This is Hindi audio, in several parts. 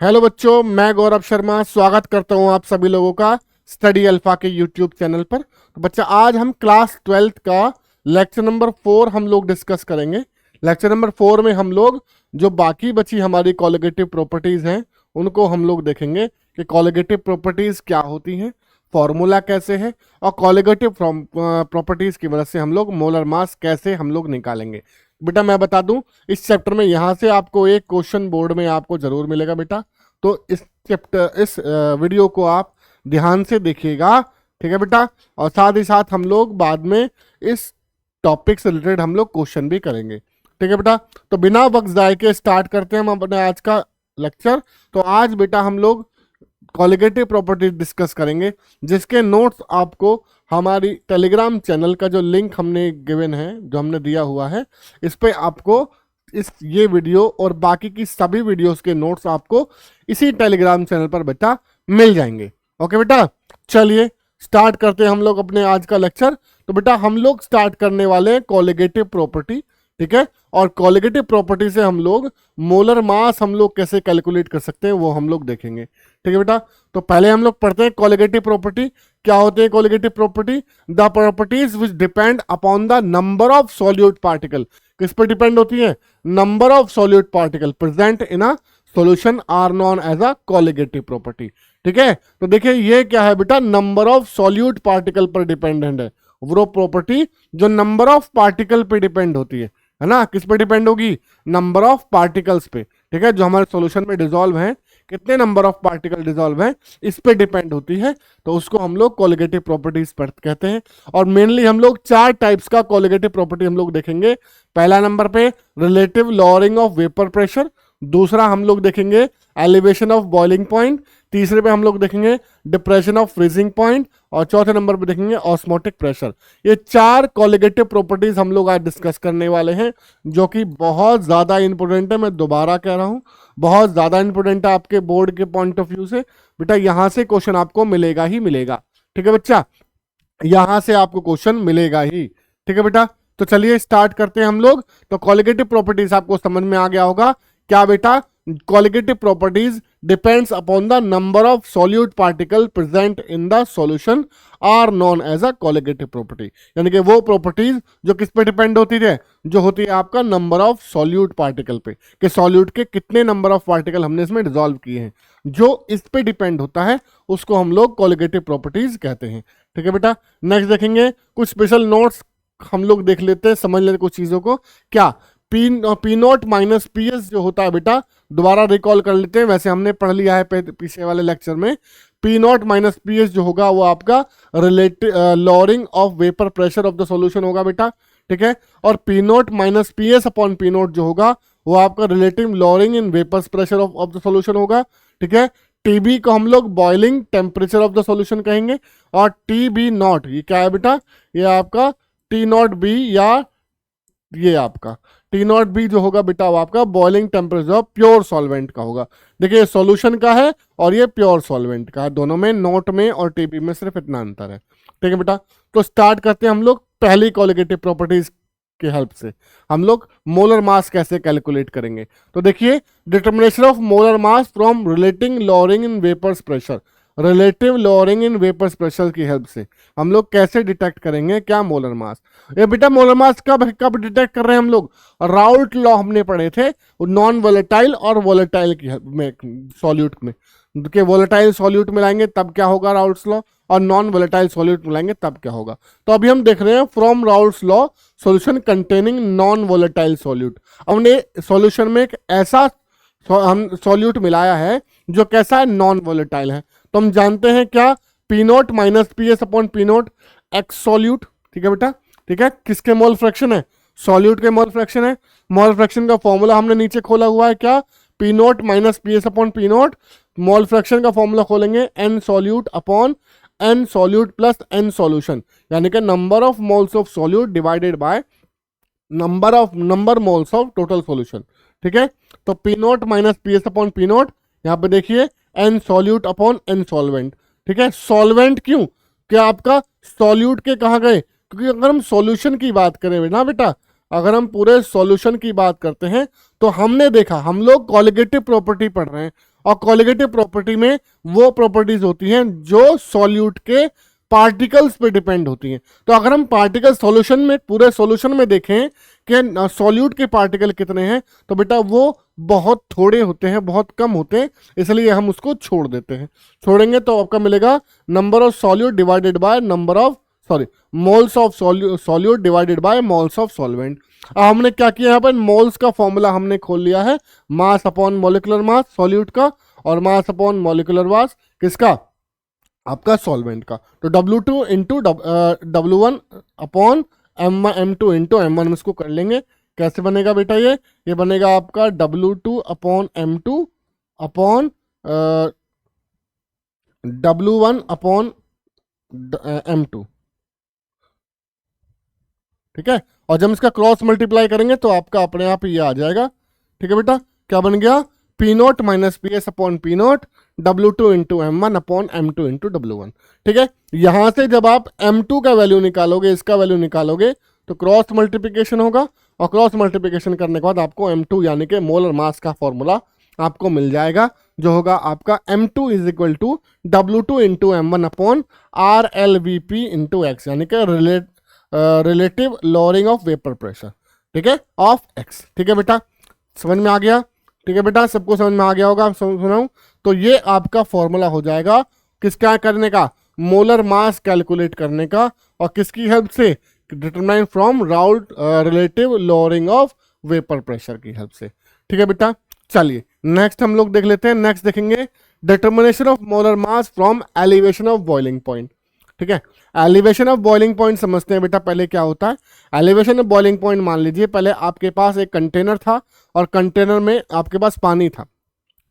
हेलो बच्चों, मैं गौरव शर्मा स्वागत करता हूं आप सभी लोगों का स्टडी अल्फा के यूट्यूब चैनल पर। तो बच्चा, आज हम क्लास 12th का लेक्चर नंबर 4 हम लोग डिस्कस करेंगे। लेक्चर नंबर 4 में हम लोग जो बाकी बची हमारी कॉलिगेटिव प्रॉपर्टीज हैं उनको हम लोग देखेंगे कि कॉलिगेटिव प्रॉपर्टीज क्या होती हैं, फॉर्मूला कैसे है, और कॉलिगेटिव प्रॉपर्टीज की मदद से हम लोग मोलर मास कैसे हम लोग निकालेंगे। बेटा मैं बता दूं, इस चैप्टर में यहाँ से आपको एक क्वेश्चन बोर्ड में आपको जरूर मिलेगा बेटा। तो इस वीडियो को आप ध्यान से देखिएगा, ठीक है बेटा। और साथ ही साथ हम लोग बाद में इस टॉपिक से रिलेटेड हम लोग क्वेश्चन भी करेंगे, ठीक है बेटा। तो बिना वक्त जाए के स्टार्ट करते हैं हम अपने आज का लेक्चर। तो आज बेटा हम लोग कॉलिगेटिव प्रॉपर्टी डिस्कस करेंगे, जिसके नोट्स आपको हमारी टेलीग्राम चैनल का जो लिंक हमने गिवन है, जो हमने दिया हुआ है, इस पे आपको ये वीडियो और बाकी की सभी वीडियोस के नोट्स आपको इसी टेलीग्राम चैनल पर बेटा मिल जाएंगे। ओके बेटा, चलिए स्टार्ट करते हैं हम लोग अपने आज का लेक्चर। तो बेटा हम लोग स्टार्ट करने वाले हैं कॉलिगेटिव प्रॉपर्टी, ठीक है। और कॉलिगेटिव प्रॉपर्टी से हम लोग मोलर मास हम लोग कैसे कैलकुलेट कर सकते हैं वो हम लोग देखेंगे, ठीक है बेटा। तो पहले हम लोग पढ़ते हैं कॉलिगेटिव प्रॉपर्टी क्या होते हैं। Colligative property, the properties which depend upon the number of solute particle. किस पर डिपेंड होती है? Number of solute particle present in a solution are known as a colligative property, ठीक है। तो देखिए ये क्या है बेटा, नंबर ऑफ सॉल्यूट पार्टिकल पर डिपेंडेंट है। वो प्रॉपर्टी जो नंबर ऑफ पार्टिकल पे डिपेंड होती है ना। किस पे डिपेंड होगी? नंबर ऑफ पार्टिकल्स पे, ठीक है। जो हमारे सॉल्यूशन में डिसॉल्व हैं, कितने नंबर ऑफ पार्टिकल डिसॉल्व हैं, इस पे डिपेंड होती है। तो उसको हम लोग कॉलिगेटिव प्रॉपर्टीज कहते हैं। और मेनली हम लोग 4 टाइप्स का कॉलिगेटिव प्रॉपर्टी हम लोग देखेंगे। पहला नंबर पे relative lowering of vapour pressure, दूसरा हम लोग देखेंगे एलिवेशन ऑफ बॉइलिंग पॉइंट, तीसरे पे हम लोग देखेंगे डिप्रेशन ऑफ फ्रीजिंग पॉइंट, और चौथे नंबर पे देखेंगे ऑस्मोटिक प्रेशर। ये 4 कॉलिगेटिव प्रॉपर्टीज हम लोग आज डिस्कस करने वाले हैं, जो कि बहुत ज्यादा इंपॉर्टेंट है। मैं दोबारा कह रहा हूं, बहुत ज्यादा इंपॉर्टेंट है आपके बोर्ड के पॉइंट ऑफ व्यू से। बेटा यहां से क्वेश्चन आपको मिलेगा ही मिलेगा, ठीक है बच्चा, यहां से आपको क्वेश्चन मिलेगा ही, ठीक है बेटा। तो चलिए स्टार्ट करते हैं हम लोग। तो कॉलिगेटिव प्रॉपर्टीज आपको समझ में आ गया होगा क्या बेटा। Colligative properties depends upon the number of solute particle present in the solution are known as a colligative property. यानी कि वो प्रॉपर्टीज जो किस पे डिपेंड होती है, जो होती है आपका नंबर ऑफ सॉल्यूट पार्टिकल पे, कि सॉल्यूट के कितने नंबर ऑफ पार्टिकल हमने इसमें डिसॉल्व किए हैं, जो इस पे डिपेंड होता है उसको हम लोग कॉलिगेटिव प्रॉपर्टीज कहते हैं, ठीक है बेटा। नेक्स्ट देखेंगे कुछ स्पेशल नोट्स हम लोग देख लेते हैं, समझ लेते कुछ चीजों को। क्या P not minus P S जो होता है बेटा, दोबारा रिकॉल कर लेते हैं, वैसे हमने पढ़ लिया है पीछे वाले लेक्चर में। P not minus P S जो होगा वो आपका relative lowering of vapour pressure of the solution होगा बेटा, ठीक है। और P not minus P S upon P not जो होगा वो आपका relative lowering in vapour pressure of the solution होगा, ठीक है। टीबी को हम लोग boiling temperature of the solution कहेंगे। और टी बी नॉट ये क्या है बेटा, ये आपका टी नॉट बी, या ये आपका टी नॉट बी जो होगा बेटा वो आपका boiling temperature of pure solvent का होगा। देखिए सॉल्यूशन का है और ये प्योर सॉल्वेंट का है, दोनों में नोट में और टीबी में सिर्फ इतना अंतर है, ठीक है बेटा। तो स्टार्ट करते हैं हम लोग पहली कॉलिगेटिव प्रॉपर्टीज की हेल्प से। हम लोग मोलर मास कैसे कैलकुलेट करेंगे। तो देखिए determination of molar mass from relating lowering in vapours pressure, relative lowering in vapours pressure की हेल्प से हम लोग कैसे डिटेक्ट करेंगे क्या मोलर मास। ये बेटा मोलर मास कब कब डिटेक्ट कर रहे हैं हम लोग? राउल्ट लॉ हमने पढ़े थे, नॉन वोलेटाइल और वोलेटाइल की में सॉल्यूट में, कि वोलेटाइल सॉल्यूट मिलाएंगे तब क्या होगा राउल्ट्स लॉ, और नॉन वोलेटाइल सॉल्यूट मिलाएंगे तब क्या होगा। तो अभी हम देख रहे हैं from Raoult's law solution containing non volatile solute. हमने सॉल्यूशन में एक ऐसा हम सॉल्यूट मिलाया है जो कैसा है, नॉन वोलेटाइल है। तो हम जानते हैं क्या, P naught minus P S upon P naught x solute, ठीक है बेटा, ठीक है। किसके मोल फ्रैक्शन है? सॉल्यूट के मोल फ्रैक्शन है। मोल फ्रैक्शन का फॉर्मूला हमने नीचे खोला हुआ है, क्या, P naught minus P S upon P naught. Mole fraction का फॉर्मूला खोलेंगे N solute upon N solute plus N solution, यानी कि number of moles of solute divided by number moles of total solution, ठीक है। तो P naught minus P S upon P naught, यहाँ पे देखिए N solute upon N solvent, ठीक है। सॉल्वेंट क्यों? क्या आपका सॉल्यूट के कहाँ गए? क्योंकि अगर हम सॉल्यूशन की बात करें ना बेटा, अगर हम पूरे सॉल्यूशन की बात करते हैं तो हमने देखा, हम लोग कॉलिगेटिव प्रॉपर्टी पढ़ रहे हैं, और कॉलिगेटिव प्रॉपर्टी में वो प्रॉपर्टीज होती हैं जो सॉल्यूट के पार्टिकल्स पे डिपेंड होती हैं। तो अगर हम पार्टिकल सॉल्यूशन में, पूरे सॉल्यूशन में देखें कि सॉल्यूट के पार्टिकल कितने हैं, तो बेटा वो बहुत थोड़े होते हैं, बहुत कम होते हैं, इसलिए हम उसको छोड़ देते हैं। छोड़ेंगे तो आपका मिलेगा number of solute divided by number of moles of solute divided bye moles of solvent. अब हमने क्या किया, यहाँ पर मोल्स का फॉर्मूला हमने खोल लिया है, mass upon molecular mass solute का, और मास अपॉन मोलिकुलर मास किसका, आपका सॉल्वेंट का। तो W2 into W1 upon M2 into M1 हम इसको कर लेंगे। कैसे बनेगा बेटा, ये बनेगा आपका W2 upon M2 upon W1 upon M2, ठीक है। और जब इसका क्रॉस मल्टीप्लाई करेंगे तो आपका अपने आप ये आ जाएगा, ठीक है बेटा। क्या बन गया, P0 minus P S upon P0 W2 into M1 upon M2 into W1, ठीक है। यहां से जब आप M2 का वैल्यू निकालोगे, इसका वैल्यू निकालोगे, तो क्रॉस मल्टीप्लिकेशन होगा, और क्रॉस मल्टीप्लिकेशन करने के बाद आपको M2 यानी कि मोलर मास का फॉर्मूला आपको मिल जाएगा, जो होगा आपका M2 is equal to W2 into M1 upon RLVP into X, यानी कि relative lowering of vapour pressure, ठीक है, ऑफ X। ठीक है बेटा, समझ में आ गया, ठीक है बेटा, सबको समझ में आ गया होगा, सुनाऊं तो ये आपका फॉर्मूला हो जाएगा किसका करने का, मोलर मास कैलकुलेट करने का, और किसकी हेल्प से, determine from Raoult relative lowering of vapour pressure की हेल्प से। ठीक है बेटा, चलिए नेक्स्ट हम लोग देख लेते हैं। नेक्स्ट देखेंगे determination of molar mass from elevation of boiling point. ठीक है, एलिवेशन ऑफ बॉइलिंग पॉइंट समझते हैं बेटा। पहले क्या होता है एलिवेशन ऑफ बॉइलिंग पॉइंट, मान लीजिए पहले आपके पास एक कंटेनर था और कंटेनर में आपके पास पानी था।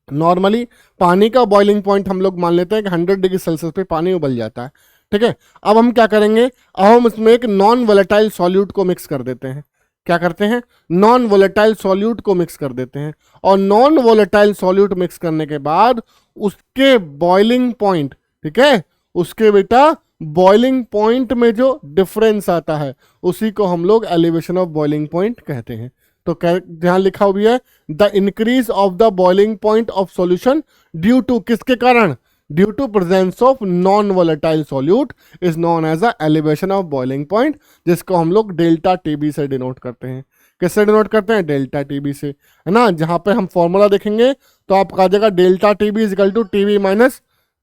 नॉर्मली पानी का बॉइलिंग पॉइंट हम लोग मान लेते हैं कि 100 डिग्री सेल्सियस पे पानी उबल जाता है। ठीक है, अब हम क्या करेंगे, अब हम इसमें एक नॉन वोलेटाइल सॉल्यूट को मिक्स कर देते हैं। क्या करते हैं, नॉन वोलेटाइल सॉल्यूट को मिक्स कर देते हैं, और नॉन वोलेटाइल सॉल्यूट मिक्स करने के बाद उसके बॉइलिंग पॉइंट, ठीक है, उसके बेटा बॉइलिंग पॉइंट में जो डिफरेंस आता है उसी को हम लोग एलिवेशन ऑफ बॉइलिंग पॉइंट कहते हैं। तो ध्यान लिखा हुआ है, the increase of the boiling point of solution due to, किसके कारण, due to presence of non volatile solute is known as a elevation of boiling point, जिसको हम लोग डेल्टा टीबी से डिनोट करते हैं। किससे डिनोट करते हैं, डेल्टा टीबी से, है ना। जहां पे हम फॉर्मूला देखेंगे तो आपका आ जाएगा delta TB is equal to TB minus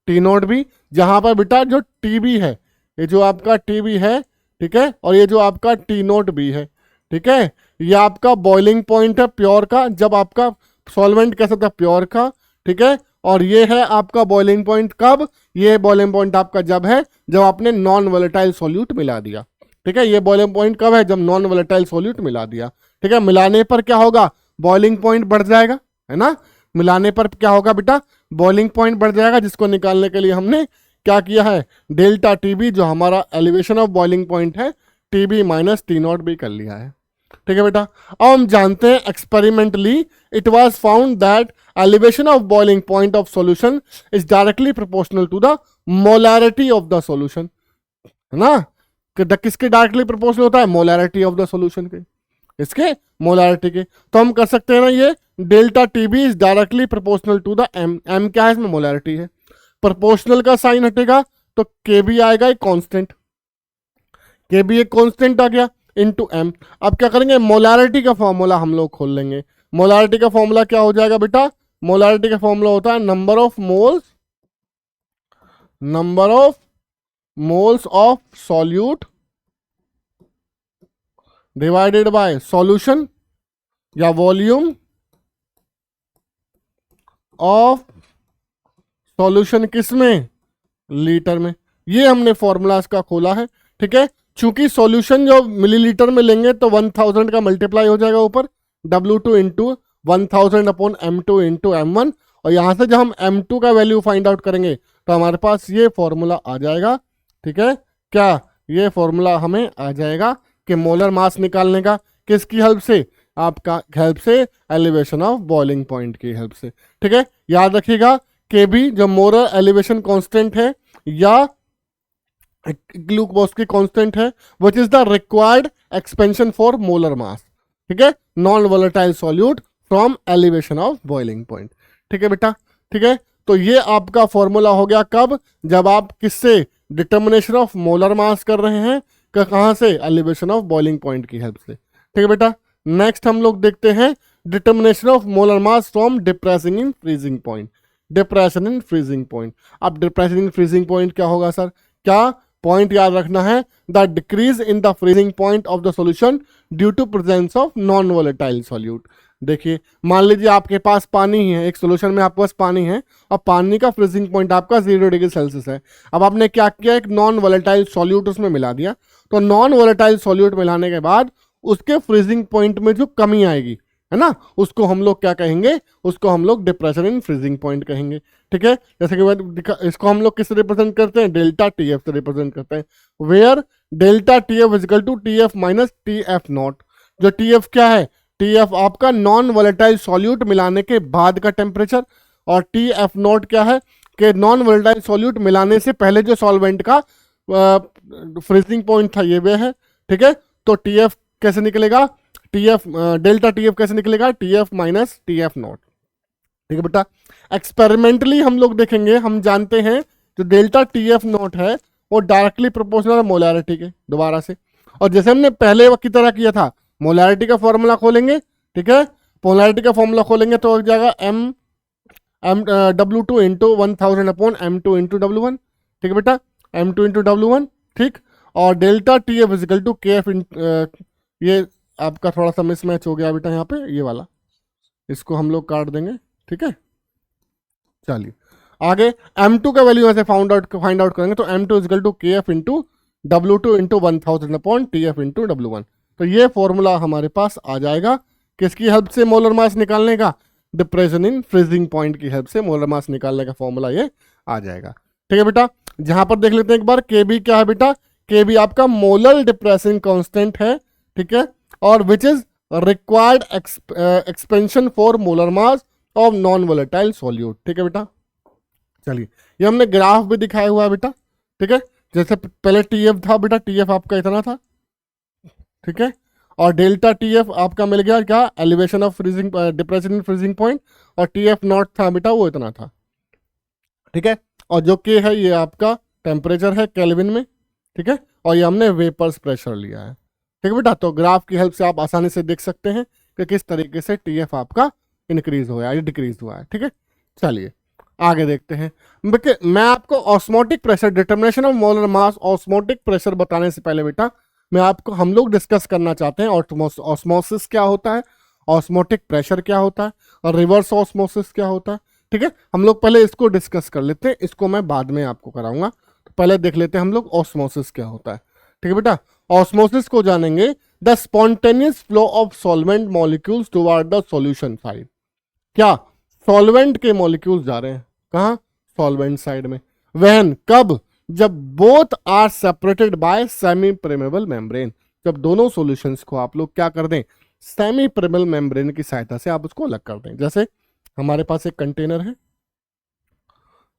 T naught B, जहां पर बेटा जो टीबी है, ये जो आपका टीबी है, ठीक है, और ये जो आपका टी नोट बी है, ठीक है, ये आपका बॉइलिंग पॉइंट है प्योर का, जब आपका सॉल्वेंट कैसा था, प्योर का, ठीक है, और ये है आपका बॉइलिंग पॉइंट कब, ये बॉइलिंग पॉइंट आपका जब है जब आपने नॉन वोलेटाइल सॉल्यूट मिला दिया। ठीक है, ये बॉइलिंग पॉइंट कब है, जब नॉन वोलेटाइल सॉल्यूट मिला दिया। ठीक है, मिलाने पर क्या होगा, बॉइलिंग पॉइंट बढ़ जाएगा, है ना। मिलाने पर क्या होगा बेटा, बॉइलिंग पॉइंट बढ़ जाएगा, जिसको निकालने के लिए हमने क्या किया है, डेल्टा टीबी जो हमारा एलिवेशन ऑफ बॉइलिंग पॉइंट है, टीबी माइनस टी नॉट भी कर लिया है। ठीक है बेटा, अब हम जानते हैं experimentally it was found that elevation of boiling point of solution is directly proportional to the molarity of the solution, है ना। किसके डायरेक्टली प्रोपोर्शनल होता है, मोलैरिटी ऑफ द सॉल्यूशन के, इसके मोलैरिटी के। तो हम कर सकते हैं ना, ये delta TB is directly proportional to the M, M क्या है, इसमें मोलैरिटी है, प्रोपोर्शनल का साइन हटेगा तो के बी आएगा एक कांस्टेंट, के बी एक कांस्टेंट आ गया इनटू एम। अब क्या करेंगे, मोलैरिटी का फॉर्मूला हम लोग खोल लेंगे। मोलैरिटी का फॉर्मूला क्या हो जाएगा बेटा, मोलैरिटी का फॉर्मूला होता है number of moles of solute divided bye solution या वॉल्यूम ऑफ सॉल्यूशन, किसमें, लीटर में। ये हमने फॉर्मूला इसका खोला है। ठीक है, चूंकि सॉल्यूशन जो मिलीलीटर में लेंगे तो 1000 का मल्टीप्लाई हो जाएगा ऊपर, W2 into 1000 upon M2 into M1, और यहां से जब हम M2 का वैल्यू फाइंड आउट करेंगे तो हमारे पास ये फॉर्मूला आ जाएगा। ठीक है, क्या ये फॉर्मूला हमें आ जाएगा कि मोलर मास निकालने का, किसकी हेल्प से, आपका हेल्प से एलिवेशन ऑफ बॉइलिंग पॉइंट की हेल्प से। ठीक है, याद रखिएगा के बी जो मोलर एलिवेशन कांस्टेंट है या ग्लूकोज की कांस्टेंट है, which is the required expansion for molar मास। ठीक है, non volatile solute from elevation of boiling point. ठीक है बेटा, ठीक है। तो ये आपका फॉर्मूला हो गया कब, जब आप किससे डिटर्मिनेशन ऑफ मोलर मास कर रहे हैं, कहां से, एलिवेशन ऑफ बॉइलिंग पॉइंट की हेल्प से। ठीक है बेटा, नेक्स्ट हम लोग देखते हैं determination of molar mass from depressing in freezing point. Depression in freezing point, अब डिप्रेशन इन फ्रीजिंग पॉइंट क्या होगा सर, क्या पॉइंट याद रखना है, the decrease in the freezing point of the solution due to presence of non volatile solute. देखिए मान लीजिए आपके पास पानी ही है, एक सोल्यूशन में आपके पास पानी है और पानी का फ्रीजिंग पॉइंट आपका 0 डिग्री सेल्सियस है। अब आपने क्या किया, एक नॉन वोलेटाइल सॉल्यूट उसमें मिला दिया। तो नॉन वोलेटाइल सॉल्यूट मिलाने के बाद उसके फ्रीजिंग पॉइंट में जो कमी आएगी, है ना, उसको हम लोग क्या कहेंगे, उसको हम लोग डिप्रेशन इन फ्रीजिंग पॉइंट कहेंगे। ठीक है, जैसे कि इसको हम लोग किससे रिप्रेजेंट करते हैं, डेल्टा टी एफ से रिप्रेजेंट करते हैं, where delta T F is equal to T F minus T F naught. जो टी एफ क्या है, टी एफ आपका नॉन वोलेटाइल सॉल्यूट मिलाने के बाद का टेम्परेचर, और टी एफ नॉट क्या है कि नॉन वोलेटाइल सॉल्यूट मिलाने से पहले जो सॉल्वेंट का फ्रीजिंग पॉइंट था, ये वे है। ठीक है, तो टी एफ कैसे निकलेगा, T F delta T F कैसे निकलेगा, T F minus T F not. ठीक है बेटा, एक्सपेरिमेंटली हम लोग देखेंगे, हम जानते हैं जो डेल्टा टी एफ नॉट है वो डायरेक्टली प्रोपोर्शनल है मोलैरिटी के, दोबारा से। और जैसे हमने पहले वक्त की तरह किया था, मोलैरिटी का फॉर्मूला खोलेंगे। ठीक है, मोलैरिटी का फॉर्मूला खोलेंगे तो हो जाएगा M W2 into 1000 upon M2 into W1। ठीक है बेटा, M2 इंटू W1। ठीक, और delta T F is equal to K F, ये आपका थोड़ा सा मिसमैच हो गया बेटा यहाँ पे, ये वाला इसको हम लोग काट देंगे। ठीक है, चलिए आगे M2 का वैल्यू ऐसे फाइंड आउट करेंगे तो M2 is equal to K F into W2 into 1000 upon T F into W1। तो ये फॉर्मूला हमारे पास आ जाएगा, किसकी हेल्प से, मोलर मास निकालने का, डिप्रेशन इन फ्रीजिंग पॉइंट की हेल्प से मोलर मास निकालने का फॉर्मूला ये आ जाएगा। ठीक है बेटा, जहां पर देख लेते हैं एक बार, के बी क्या है बेटा, के बी आपका मोलर डिप्रेसिंग कांस्टेंट है। ठीक है, और which is required expansion for molar mass of non volatile solute. ठीक है बेटा, चलिए ये हमने ग्राफ भी दिखाया हुआ है बेटा। ठीक है, जैसे पहले टी एफ था बेटा, टी एफ आपका इतना था। ठीक है, और डेल्टा टी एफ आपका मिल गया क्या, elevation of freezing, depression in freezing point, और टी एफ नॉट था बेटा वो इतना था। ठीक है, और जो के है ये आपका टेम्परेचर है केल्विन में। ठीक है, और ये हमने वेपर्स प्रेशर लिया है। ठीक है बेटा, तो ग्राफ की हेल्प से आप आसानी से देख सकते हैं कि किस तरीके से टी एफ आपका इंक्रीज हुआ है या डिक्रीज हुआ है। ठीक है, चलिए आगे देखते हैं। मैं आपको osmotic pressure, determination of molar mass, osmotic pressure बताने से पहले बेटा मैं आपको, हम लोग डिस्कस करना चाहते हैं ऑस्मोसिस क्या होता है, ऑस्मोटिक प्रेशर क्या होता है, और रिवर्स ऑस्मोसिस क्या होता है। ठीक है, हम लोग पहले इसको डिस्कस कर लेते हैं, इसको मैं बाद में आपको कराऊंगा। तो पहले देख लेते हैं हम लोग ऑस्मोसिस क्या होता है। ठीक है बेटा, ऑस्मोसिस को जानेंगे, the spontaneous flow of solvent molecules toward the solution side. क्या सॉल्वेंट के मॉलिक्यूल्स जा रहे हैं कहाँ, सॉल्वेंट साइड में। वहन कब, जब both are separated by semi permeable membrane, जब दोनों सॉल्यूशंस को आप लोग क्या कर दें, सेमी परमेबल मेम्ब्रेन की सहायता से आप उसको अलग कर दें। जैसे हमारे पास एक कंटेनर है,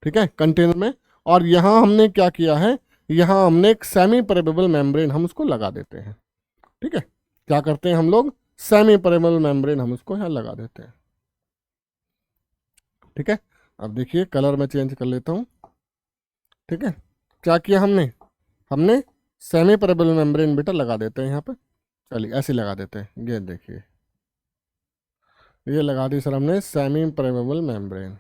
ठीक है, कंटेनर में, और यहां हमने क्या किया है, यहां हमने एक सेमी परमेबल मेम्ब्रेन हम उसको लगा देते हैं। ठीक है, क्या करते हैं हम लोग, सेमी परमेबल मेम्ब्रेन हम उसको यहां लगा देते हैं। ठीक है, अब देखिए कलर में चेंज कर लेता हूं। ठीक है, क्या किया हमने, हमने सेमी परमेबल मेम्ब्रेन बेटा लगा देते हैं यहाँ पे। चलिए ऐसे लगा देते हैं, ये देखिए ये लगा दी सर हमने सेमी परमेबल मेम्ब्रेन।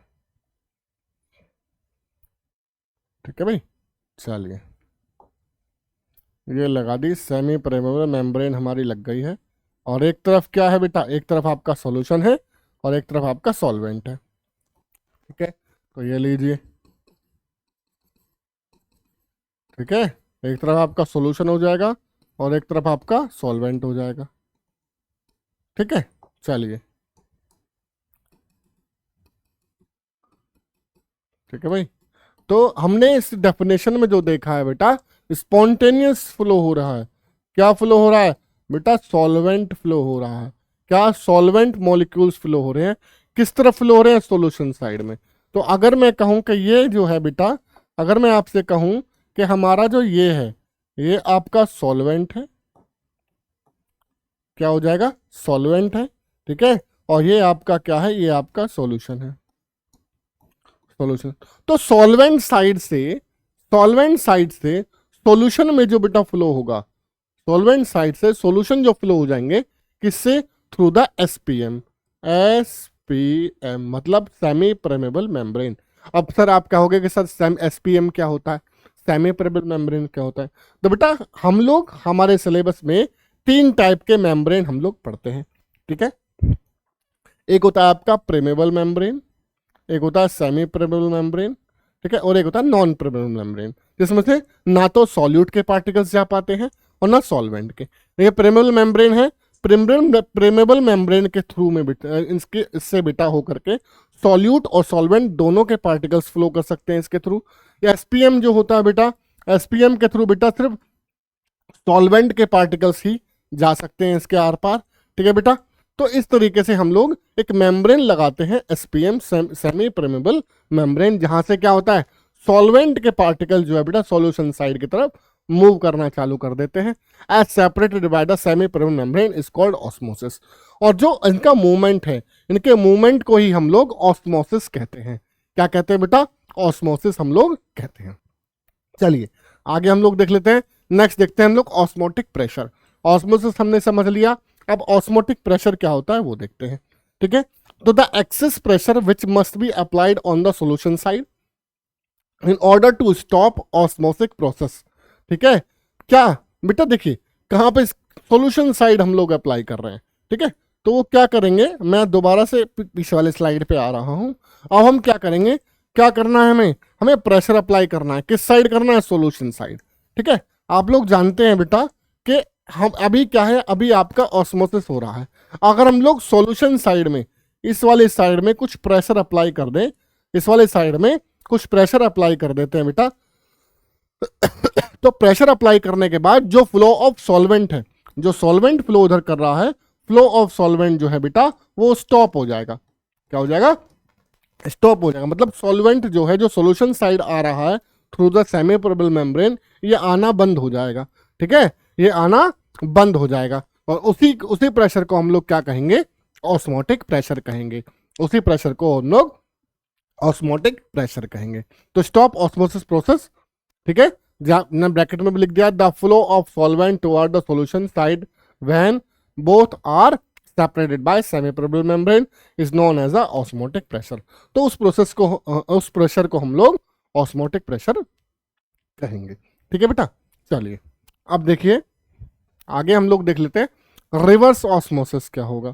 ठीक है भाई, चलिए ये लगा दी सेमी परमेबल मेम्ब्रेन हमारी लग गई है। और एक तरफ क्या है बेटा, एक तरफ आपका सॉल्यूशन है और एक तरफ आपका सॉल्वेंट है। ठीक है, तो ये लीजिए। ठीक है, एक तरफ आपका सॉल्यूशन हो जाएगा और एक तरफ आपका सॉल्वेंट हो जाएगा। ठीक है, चलिए ठीक है भाई, तो हमने इस डेफिनेशन में जो देखा है बेटा, स्पॉन्टेनियस फ्लो हो रहा है। क्या फ्लो हो रहा है बेटा, सॉल्वेंट फ्लो हो रहा है। क्या, सॉल्वेंट मॉलिक्यूल्स फ्लो हो रहे हैं। किस तरफ फ्लो हो रहे हैं, सॉल्यूशन साइड में। तो अगर मैं कहूं कि ये जो है बेटा, अगर मैं आपसे कहूं कि हमारा जो ये है, ये आपका सॉल्वेंट है, क्या हो जाएगा, सॉल्वेंट है, ठीक है, और ये आपका क्या है, ये आपका सॉल्यूशन है, सॉल्यूशन। तो सॉल्वेंट साइड से सॉल्यूशन में जो बेटा फ्लो होगा, सॉल्वेंट साइड से सॉल्यूशन जो फ्लो हो जाएंगे किससे, थ्रू द एसपीएम, एसपीएम मतलब सेमी परमेबल मेम्ब्रेन। अब सर आप कहोगे कि सर एसपीएम क्या होता है, सेमी परमेबल मेम्ब्रेन क्या होता है? तो बेटा हम लोग हमारे सिलेबस में 3 टाइप के मेम्ब्रेन हम लोग पढ़ते हैं, ठीक है। एक होता है आपका प्रेमेबल मेम्ब्रेन, एक होता है सेमी परमेबल मेम्ब्रेन, ठीक है, और एक होता है नॉन परमेबल मेम्ब्रेन, जिसमें से ना तो सॉल्यूट के पार्टिकल्स जा पाते हैं और ना सॉल्वेंट के। ये प्रेमेबल मेम्ब्रेन है, प्रेमेबल मेम्ब्रेन के थ्रू में इससे बेटा होकर के सॉल्यूट और सॉल्वेंट दोनों के पार्टिकल्स फ्लो कर सकते हैं इसके थ्रू। या एसपीएम जो होता है बेटा, एसपीएम के थ्रू बेटा सिर्फ सॉल्वेंट के पार्टिकल्स ही जा सकते हैं इसके आर पार, ठीक है बेटा। तो इस तरीके से हम लोग एक मेम्ब्रेन लगाते हैं एसपीएम, सेमी परमेबल मेम्ब्रेन, जहां से क्या होता है, सॉल्वेंट के पार्टिकल जो है बेटा सॉल्यूशन साइड की तरफ मूव करना चालू कर देते हैं। As separated by the semi permeable membrane is called osmosis. और जो इनका मूवमेंट है, इनके मूवमेंट को ही हम लोग ऑस्मोसिस कहते हैं। क्या कहते हैं बेटा, ऑस्मोसिस हम लोग कहते हैं। चलिए आगे हम लोग देख लेते हैं। नेक्स्ट देखते हैं हम लोग ऑस्मोटिक प्रेशर। ऑस्मोसिस हमने समझ लिया, अब ऑस्मोटिक प्रेशर क्या होता है वो देखते हैं, ठीक है। तो the excess pressure which must be applied on the solution side in order to stop osmotic process, ठीक है। क्या बेटा देखिए, कहाँ पे सॉल्यूशन साइड हम लोग अप्लाई कर रहे हैं, ठीक है। तो वो क्या करेंगे, मैं दोबारा से पीछे वाले स्लाइड पे आ रहा हूं। अब हम क्या करेंगे, क्या करना है, हमें प्रेशर अप्लाई करना है, किस साइड करना है, सॉल्यूशन साइड, ठीक है। आप लोग जानते हैं बेटा कि हम अभी क्या है, अभी आपका ऑस्मोसिस हो रहा है। अगर हम लोग सॉल्यूशन साइड में, इस वाले साइड में कुछ प्रेशर अप्लाई कर दें, इस वाले साइड में कुछ प्रेशर अप्लाई कर देते हैं बेटा, तो प्रेशर अप्लाई करने के बाद जो फ्लो ऑफ सॉल्वेंट है, जो सॉल्वेंट फ्लो उधर कर रहा है, फ्लो ऑफ सॉल्वेंट जो है बेटा वो स्टॉप हो जाएगा। क्या हो जाएगा, स्टॉप हो जाएगा। मतलब सॉल्वेंट जो है, जो सॉल्यूशन साइड आ रहा है through the semi permeable membrane, ये आना बंद हो जाएगा, ठीक है, ये आना बंद हो जाएगा। और उसी प्रेशर को हम लोग क्या कहेंगे, ऑस्मोटिक प्रेशर कहेंगे। उसी प्रेशर को हम लोग ऑस्मोटिक प्रेशर कहेंगे। तो स्टॉप ऑस्मोसिस प्रोसेस, ठीक है, जहां ब्रैकेट में भी लिख दिया, the flow of solvent toward the solution side when both are separated by semi permeable membrane is known as a osmotic pressure. तो उस प्रेशर को हम लोग ऑस्मोटिक प्रेशर कहेंगे, ठीक है बेटा। चलिए अब देखिए आगे हम लोग देख लेते हैं रिवर्स ऑस्मोसिस क्या होगा।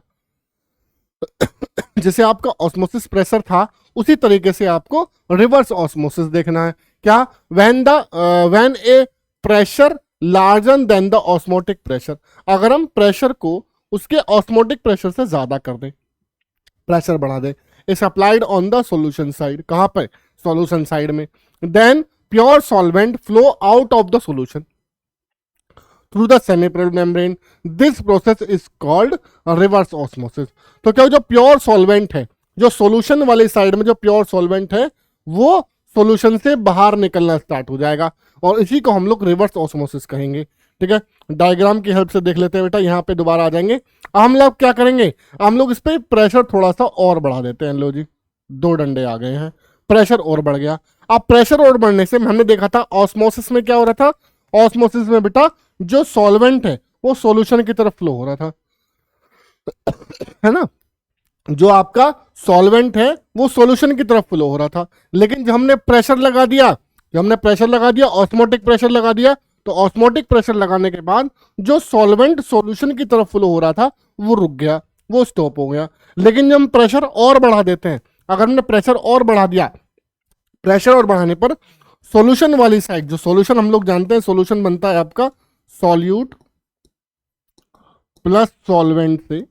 जैसे आपका ऑस्मोसिस प्रेशर था, उसी तरीके से आपको रिवर्स ऑस्मोसिस देखना है। क्या, when A pressure larger than the osmotic pressure, अगर हम प्रेशर को उसके ऑस्मोटिक प्रेशर से ज्यादा कर दें, प्रेशर बढ़ा दें, is applied on the solution side, कहां पे, सॉल्यूशन साइड में, then pure solvent flow out of the solution through the semi permeable membrane, this process is called reverse osmosis. तो क्या, जो प्योर सॉल्वेंट है, जो सॉल्यूशन वाली साइड में जो प्योर सॉल्वेंट है, वो सॉल्यूशन से बाहर निकलना स्टार्ट हो जाएगा, और इसी को हम लोग रिवर्स ऑस्मोसिस कहेंगे, ठीक है। डायग्राम की हेल्प से देख लेते हैं बेटा, यहाँ पे दोबारा आ जाएंगे। हम लोग क्या करेंगे, हम लोग इस पे प्रेशर थोड़ा सा और बढ़ा देते हैं। लो जी, 2 डंडे आ गए हैं, प्रेशर और बढ़ गया। अब प्रेशर और बढ़ने से हमने देखा था ऑस्मोसिस में क्या हो रहा था, ऑस्मोसिस में बेटा जो सॉल्वेंट है वो सॉल्यूशन की तरफ फ्लो हो रहा था, है ना, जो आपका सॉल्वेंट है वो सॉल्यूशन की तरफ फ्लो हो रहा था। लेकिन जब हमने प्रेशर लगा दिया, ऑस्मोटिक प्रेशर लगा दिया, तो ऑस्मोटिक प्रेशर लगाने के बाद जो सॉल्वेंट सॉल्यूशन की तरफ फ्लो हो रहा था वो रुक गया, वो स्टॉप हो गया। लेकिन जब हम प्रेशर और बढ़ा देते हैं, अगर हमने प्रेशर और बढ़ा दिया, प्रेशर और बढ़ाने पर सॉल्यूशन वाली साइड, जो सॉल्यूशन हम लोग जानते हैं, सॉल्यूशन बनता है आपका सॉल्यूट प्लस सॉल्वेंट से,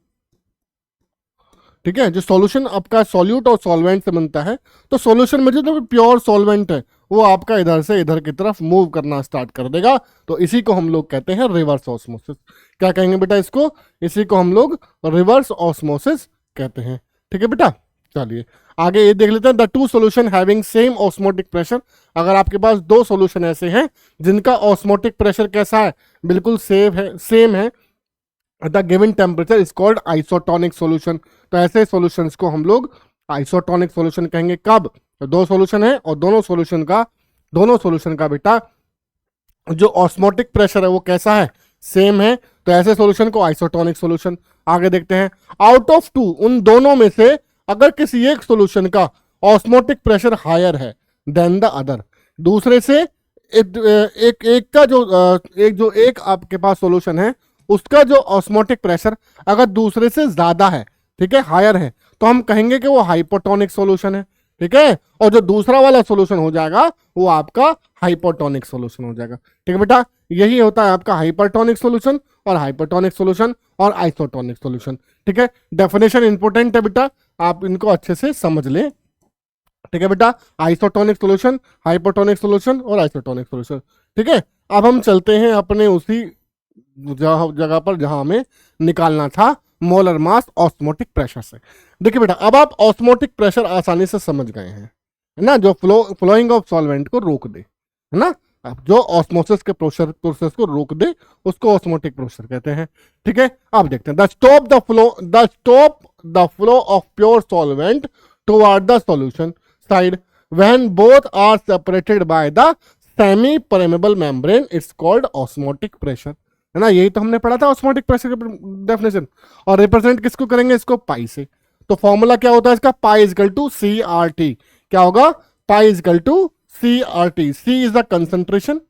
ठीक है, जो सॉल्यूशन आपका सॉल्यूट और सॉल्वेंट से बनता है, तो सॉल्यूशन में जो प्योर सॉल्वेंट है वो आपका इधर से इधर की तरफ मूव करना स्टार्ट कर देगा। तो इसी को हम लोग कहते हैं रिवर्स ऑस्मोसिस। क्या कहेंगे बेटा इसको, इसी को हम लोग रिवर्स ऑस्मोसिस कहते हैं, ठीक है बेटा। चलिए आगे ये देख लेते हैं, the two solution having same osmotic pressure. अगर आपके पास 2 सॉल्यूशन ऐसे हैं जिनका ऑस्मोटिक प्रेशर कैसा है, बिल्कुल सेम है, the given temperature is called isotonic solution. तो ऐसे सॉल्यूशंस को हम लोग आइसोटोनिक सॉल्यूशन कहेंगे। कब? तो दो सॉल्यूशन है और दोनों सॉल्यूशन का बेटा जो ऑस्मोटिक प्रेशर है वो कैसा है? सेम है। तो ऐसे सॉल्यूशन को आइसोटोनिक सॉल्यूशन। आगे देखते हैं, आउट ऑफ टू, उन दोनों में से अगर किसी एक सॉल्यूशन का ऑस्मोटिक प्रेशर हायर है देन द अदर, दूसरे से एक आपके पास सॉल्यूशन है उसका जो ऑस्मोटिक प्रेशर अगर दूसरे से ज्यादा है, ठीक है, हायर है, तो हम कहेंगे कि वो हाइपोटोनिक सॉल्यूशन है। ठीक है, और जो दूसरा वाला सॉल्यूशन हो जाएगा वो आपका हाइपोटोनिक सॉल्यूशन हो जाएगा। ठीक है बेटा, यही होता है आपका हाइपरटोनिक सॉल्यूशन और हाइपोटोनिक सॉल्यूशन और आइसोटोनिक सॉल्यूशन। ठीक है, डेफिनेशन इंपॉर्टेंट है बेटा, आप इनको अच्छे से समझ लें। ठीक है बेटा, आइसोटोनिक सॉल्यूशन, हाइपोटोनिक सॉल्यूशन और आइसोटोनिक सॉल्यूशन। ठीक है, अब हम चलते हैं अपने उसी जगह पर जहां हमें निकालना था मोलर मास ऑस्मोटिक प्रेशर से। देखिए बेटा, अब आप ऑस्मोटिक प्रेशर आसानी से समझ गए हैं, है ना, जो फ्लोइंग ऑफ सॉल्वेंट को रोक दे, है ना, अब जो ऑस्मोसिस के प्रोसेस को रोक दे उसको ऑस्मोटिक प्रेशर कहते हैं। ठीक है, अब देखते हैं, the stop the flow of pure solvent toward the solution side when both are separated by the semi permeable membrane, it's called osmotic pressure. है ना, यही तो हमने पढ़ा था ऑस्मोटिक प्रेशर का डेफिनेशन। और रिप्रेजेंट किसको करेंगे? इसको पाई से। तो फॉर्मूला क्या होता है इसका? Pi is equal to C R T. क्या होगा? Pi is equal to C R T. C is the concentration,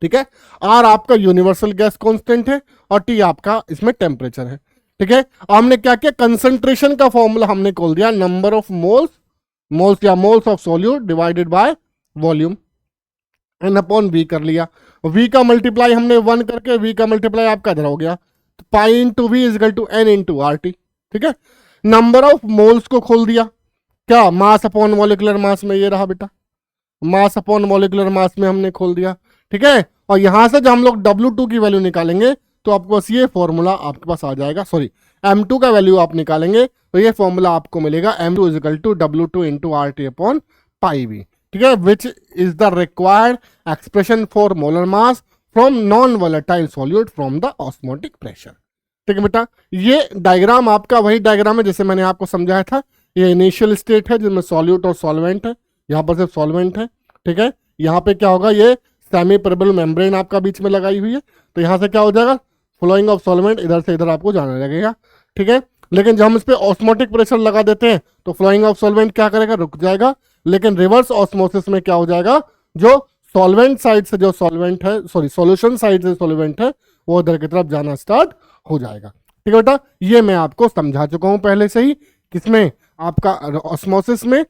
ठीक है, आर आपका यूनिवर्सल गैस कांस्टेंट है और टी आपका इसमें टेम्परेचर है। ठीक है, हमने क्या किया? कंसंट्रेशन का फॉर्मूला हमने खोल दिया, नंबर ऑफ मोल्स या moles of solute divided by volume, n upon V कर लिया। वी का मल्टीप्लाई हमने 1 करके, वी का मल्टीप्लाई आपका इधर हो गया, तो pi into V equal to n into R T. ठीक है, नंबर ऑफ मोल्स को खोल दिया, क्या? मास अपॉन मॉलिक्यूलर मास में ये रहा बेटा, मास अपॉन मॉलिक्यूलर मास में हमने खोल दिया। ठीक है, और यहां से जब हम लोग W2 की वैल्यू निकालेंगे तो आपको बस ये फॉर्मूला आपके पास आ जाएगा, सॉरी M2 का वैल्यू आप निकालेंगे तो ये फॉर्मूला आपको मिलेगा, M2 equal to W2 into R T upon pi V. ठीक है, which is the required expression for molar mass from non volatile solute from the osmotic pressure. ठीक है बेटा, ये डायग्राम आपका वही डायग्राम है जैसे मैंने आपको समझाया था। ये इनिशियल स्टेट है जिसमें सॉल्यूट और सॉल्वेंट है, यहाँ पर सिर्फ सॉल्वेंट है। ठीक है, यहाँ पे क्या होगा? ये सेमी परमेबल मेम्ब्रेन आपका बीच में लगाई हुई है, तो यहाँ से क्या हो जाएगा? फ्लोइंग ऑफ सॉल्वेंट इधर से इधर आपको जाने लगेगा। ठीक है, लेकिन जब हम इस पे ऑस्मोटिक प्रेशर लगा देते हैं तो फ्लोइंग ऑफ सॉल्वेंट क्या करेगा? रुक जाएगा। लेकिन रिवर्स ऑस्मोसिस में क्या हो जाएगा? जो सॉल्वेंट साइड से जो सॉल्वेंट है, सॉरी सॉल्यूशन साइड से सॉल्वेंट है, वो उधर की तरफ जाना स्टार्ट हो जाएगा। ठीक है बेटा, ये मैं आपको समझा चुका हूं पहले से ही, किसमें? आपका ऑस्मोसिस में,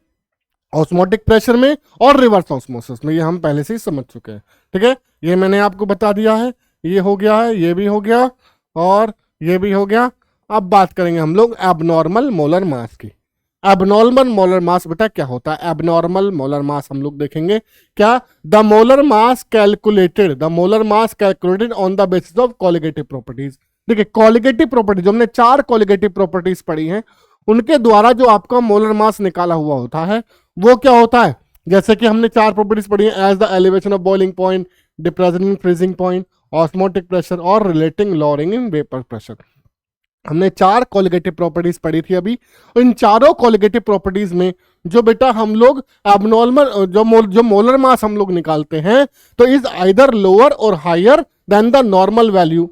ऑस्मोटिक प्रेशर में और रिवर्स ऑस्मोसिस में, ये हम पहले से ही समझ चुके हैं। ठीक है, ये मैंने आपको बता दिया है, ये हो गया है, ये भी हो गया और ये भी हो गया। अब बात करेंगे हम लोग एबनॉर्मल मोलर मास की। एबनॉर्मल मोलर मास बेटा क्या होता है? एबनॉर्मल मोलर मास हम लोग देखेंगे क्या? The molar mass calculated on the basis of colligative properties. देखिए, कॉलिगेटिव प्रॉपर्टी जो हमने 4 कॉलिगेटिव प्रॉपर्टीज पढ़ी हैं, उनके द्वारा जो आपका मोलर मास निकाला हुआ होता है वो क्या होता है? जैसे कि हमने 4 प्रॉपर्टीज पढ़ी हैं, as the elevation of boiling point, depression in freezing point, osmotic pressure और relating lowering in vapour pressure. हमने 4 कॉलिगेटिव प्रॉपर्टीज पढ़ी थी अभी। इन चारों कॉलिगेटिव प्रॉपर्टीज में जो बेटा हम लोग एबनॉर्मल जो मोलर मास हम लोग निकालते हैं तो इज आइदर लोअर और higher than the normal value.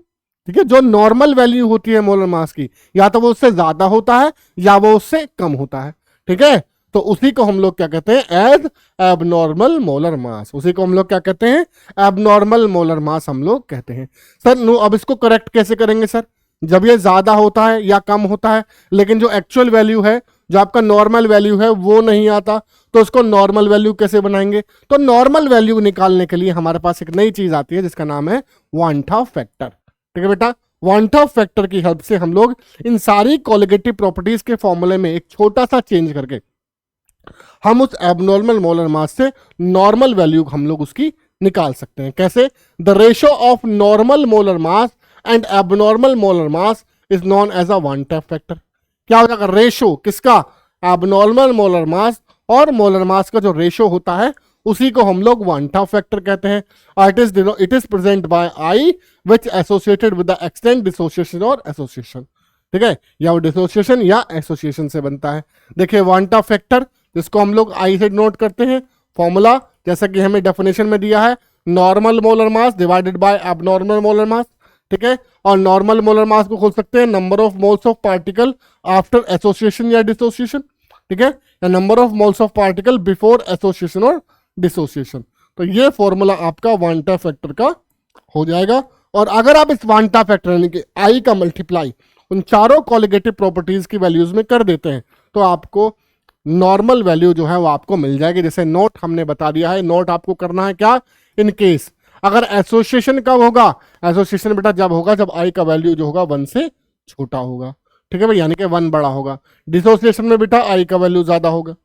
ठीक है, जो नॉर्मल वैल्यू होती है मोलर मास की, या तो वो उससे ज्यादा होता है या वो उससे कम होता है। ठीक है, तो उसी को हम लोग क्या कहते हैं? As abnormal molar mass. उसी को हम लोग क्या कहते हैं? एबनॉर्मल मोलर मास हम लोग कहते हैं। सर नो, अब इसको करेक्ट कैसे करेंगे सर? जब ये ज्यादा होता है या कम होता है लेकिन जो एक्चुअल वैल्यू है, जो आपका नॉर्मल वैल्यू है वो नहीं आता, तो उसको नॉर्मल वैल्यू कैसे बनाएंगे? तो नॉर्मल वैल्यू निकालने के लिए हमारे पास एक नई चीज आती है जिसका नाम है वांटा फैक्टर। ठीक है बेटा, वांटा फैक्टर की हेल्प से हम लोग इन सारी कॉलिगेटिव प्रॉपर्टीज के फॉर्मूले में एक छोटा सा चेंज करके हम उस एबनॉर्मल मोलर मास से नॉर्मल वैल्यू हम लोग उसकी निकाल सकते हैं। कैसे? The ratio of normal molar mass and abnormal molar mass is known as a van't factor. क्या हो जाएगा? रेशो किसका? एबनॉर्मल मोलर मास और मोलर मास का जो रेशो होता है उसी को हम लोग वांटा फैक्टर कहते हैं। It is present by I which associated with the extent dissociation और एसोसिएशन, ठीक है, या वो डिसोसिएशन या एसोसिएशन से बनता है। देखिए वांटा फैक्टर जिसको हम लोग आई से नोट करते हैं, फॉर्मूला जैसा कि हमें डेफिनेशन में दिया है, normal molar mass divided by abnormal molar मास, ठीक है, और नॉर्मल मोलर मास को खोल सकते हैं number of moles of particle after association या डिसोसिएशन, ठीक है, या number of moles of particle before association और डिसोसिएशन। तो ये फॉर्मूला आपका वांटा फैक्टर का हो जाएगा। और अगर आप इस वांटा फैक्टर यानी कि आई का मल्टीप्लाई उन चारों कॉलिगेटिव प्रॉपर्टीज की वैल्यूज में कर देते हैं तो आपको नॉर्मल वैल्यू जो है वो आपको मिल जाएगी। जैसे नोट हमने बता दिया है, नोट आपको करना है क्या, इन केस अगर एसोसिएशन कब होगा, एसोसिएशन बेटा जब होगा जब आई का वैल्यू जो होगा 1 से छोटा होगा, ठीक है भाई, यानी कि 1 बड़ा होगा। डिसोसिएशन में बेटा आई का वैल्यू ज्यादा होगा,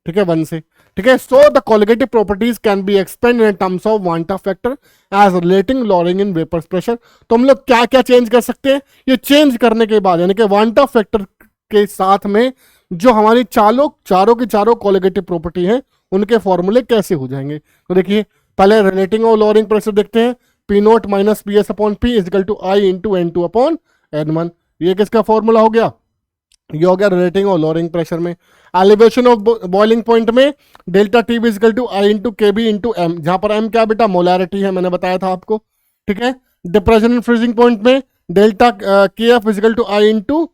ठीक है, 1 से, ठीक है। So the colligative properties can be expand in terms of van't factor as relating lowering in vapour pressure. तो हम लोग क्या क्या चेंज कर सकते हैं, ये चेंज करने के बाद यानी कि वांटा फैक्टर के साथ में जो हमारी चारों की चारों कॉलिगेटिव प्रॉपर्टी है उनके फॉर्मूले कैसे हो जाएंगे। तो देखिए पहले रिलेटिंग और लॉरिंग प्रेशर देखते हैं, P naught minus P S upon P is equal to i into n two upon एन1। ये किसका फॉर्मूला हो गया, ये हो गया रिलेटिंग और लॉरिंग प्रेशर में। एलिवेशन ऑफ बॉइलिंग पॉइंट में delta T B equal to i into K B into m, जहां पर एम क्या बेटा मोलैरिटी है, मैंने बताया था आपको, ठीक है। डिप्रेशन एंड फ्रीजिंग पॉइंट में delta K F equal to i into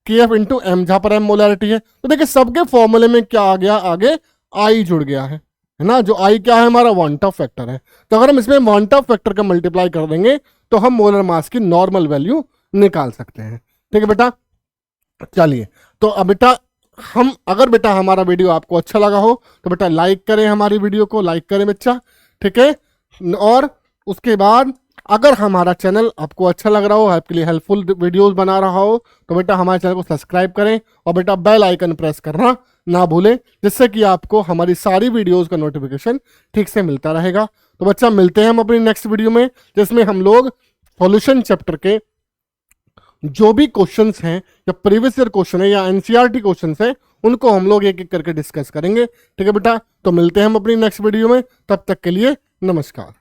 K F into m, जहां पर एम मोलैरिटी है। तो देखिए सबके फॉर्मूले में क्या आ गया, आगे आई जुड़ गया है ना, जो आई क्या है हमारा वांटा फैक्टर है। तो अगर हम इसमें वांटा फैक्टर का मल्टीप्लाई कर देंगे तो हम मोलर मास की नॉर्मल वैल्यू निकाल सकते हैं, ठीक है बेटा। चलिए तो अब बेटा हम अगर बेटा हमारा वीडियो आपको अच्छा लगा हो तो बेटा लाइक करें, हमारी वीडियो को लाइक करें बच्चा, ठीक है। और उसके बाद अगर हमारा चैनल आपको अच्छा लग रहा हो, आपके लिए हेल्पफुल वीडियोस बना रहा हो तो बेटा हमारे चैनल को सब्सक्राइब करें और बेटा बेल आइकन प्रेस करना ना भूलें, जिससे कि आपको हमारी सारी वीडियोस का नोटिफिकेशन ठीक से मिलता रहेगा। तो बच्चा मिलते हैं हम अपनी नेक्स्ट वीडियो में, जिसमें हम लोग सॉल्यूशन चैप्टर के जो भी क्वेश्चंस हैं या प्रीवियस ईयर क्वेश्चन है या एनसीईआरटी क्वेश्चंस हैं उनको हम लोग एक एक करके डिस्कस करेंगे, ठीक है बेटा। तो मिलते हैं हम अपनी नेक्स्ट वीडियो में, तब तक के लिए नमस्कार।